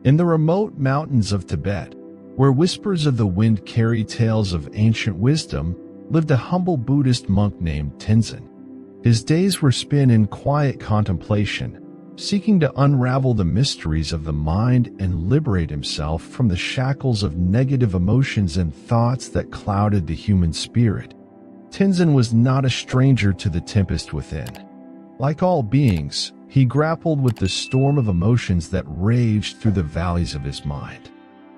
In the remote mountains of Tibet, where whispers of the wind carry tales of ancient wisdom, lived a humble Buddhist monk named Tenzin. His days were spent in quiet contemplation, seeking to unravel the mysteries of the mind and liberate himself from the shackles of negative emotions and thoughts that clouded the human spirit. Tenzin was not a stranger to the tempest within. Like all beings, he grappled with the storm of emotions that raged through the valleys of his mind.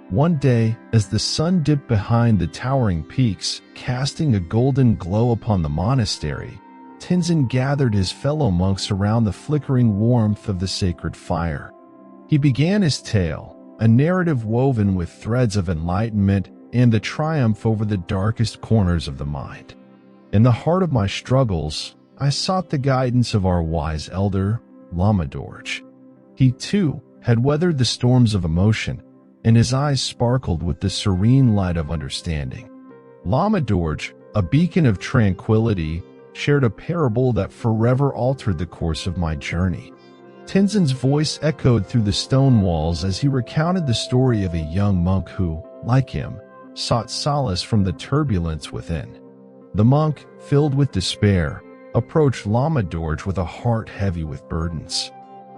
One day, as the sun dipped behind the towering peaks, casting a golden glow upon the monastery, Tenzin gathered his fellow monks around the flickering warmth of the sacred fire. He began his tale, a narrative woven with threads of enlightenment and the triumph over the darkest corners of the mind. In the heart of my struggles, I sought the guidance of our wise elder, Lama Dorje. He, too, had weathered the storms of emotion, and his eyes sparkled with the serene light of understanding. Lama Dorje, a beacon of tranquility, shared a parable that forever altered the course of my journey. Tenzin's voice echoed through the stone walls as he recounted the story of a young monk who, like him, sought solace from the turbulence within. The monk, filled with despair, approached Lama Dorje with a heart heavy with burdens.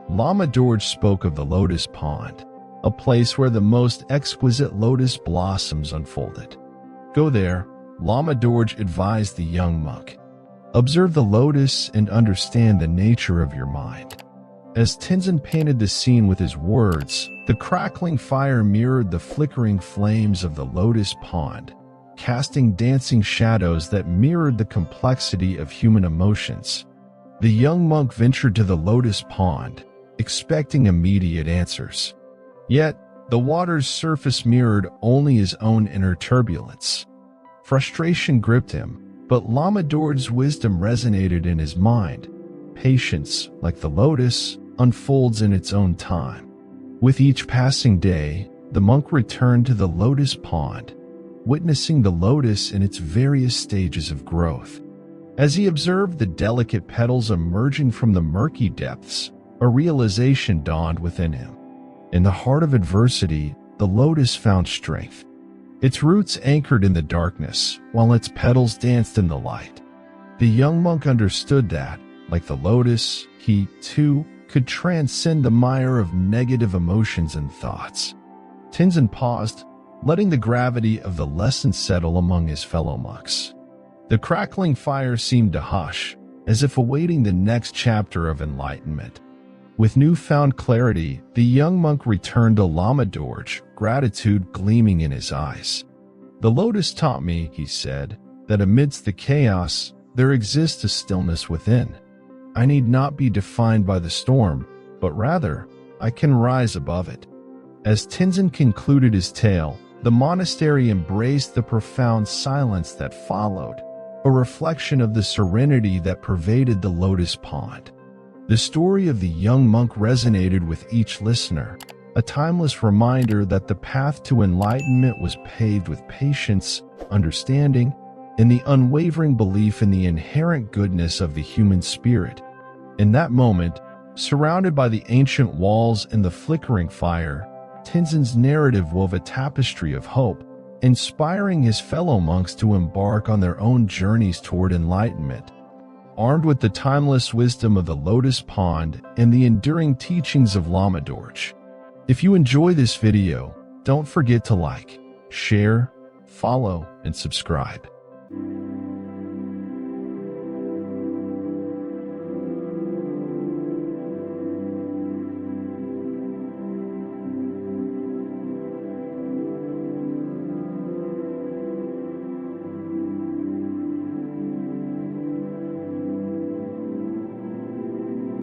Lama Dorje spoke of the Lotus Pond, a place where the most exquisite lotus blossoms unfolded. Go there, Lama Dorje advised the young monk. Observe the lotus and understand the nature of your mind. As Tenzin painted the scene with his words, the crackling fire mirrored the flickering flames of the Lotus Pond, casting dancing shadows that mirrored the complexity of human emotions. The young monk ventured to the Lotus Pond, expecting immediate answers. Yet, the water's surface mirrored only his own inner turbulence. Frustration gripped him, but Lama Dorje's wisdom resonated in his mind. Patience, like the lotus, unfolds in its own time. With each passing day, the monk returned to the Lotus Pond, witnessing the lotus in its various stages of growth. As he observed the delicate petals emerging from the murky depths, a realization dawned within him. In the heart of adversity, the lotus found strength. Its roots anchored in the darkness, while its petals danced in the light. The young monk understood that, like the lotus, he, too, could transcend the mire of negative emotions and thoughts. Tenzin paused, letting the gravity of the lesson settle among his fellow monks. The crackling fire seemed to hush, as if awaiting the next chapter of enlightenment. With newfound clarity, the young monk returned to Lama Dorje, gratitude gleaming in his eyes. The lotus taught me, he said, that amidst the chaos, there exists a stillness within. I need not be defined by the storm, but rather, I can rise above it. As Tenzin concluded his tale, the monastery embraced the profound silence that followed, a reflection of the serenity that pervaded the Lotus Pond. The story of the young monk resonated with each listener, a timeless reminder that the path to enlightenment was paved with patience, understanding, and the unwavering belief in the inherent goodness of the human spirit. In that moment, surrounded by the ancient walls and the flickering fire, Tenzin's narrative wove a tapestry of hope, inspiring his fellow monks to embark on their own journeys toward enlightenment. Armed with the timeless wisdom of the Lotus Pond and the enduring teachings of Lama Dorje. If you enjoy this video, don't forget to like, share, follow, and subscribe.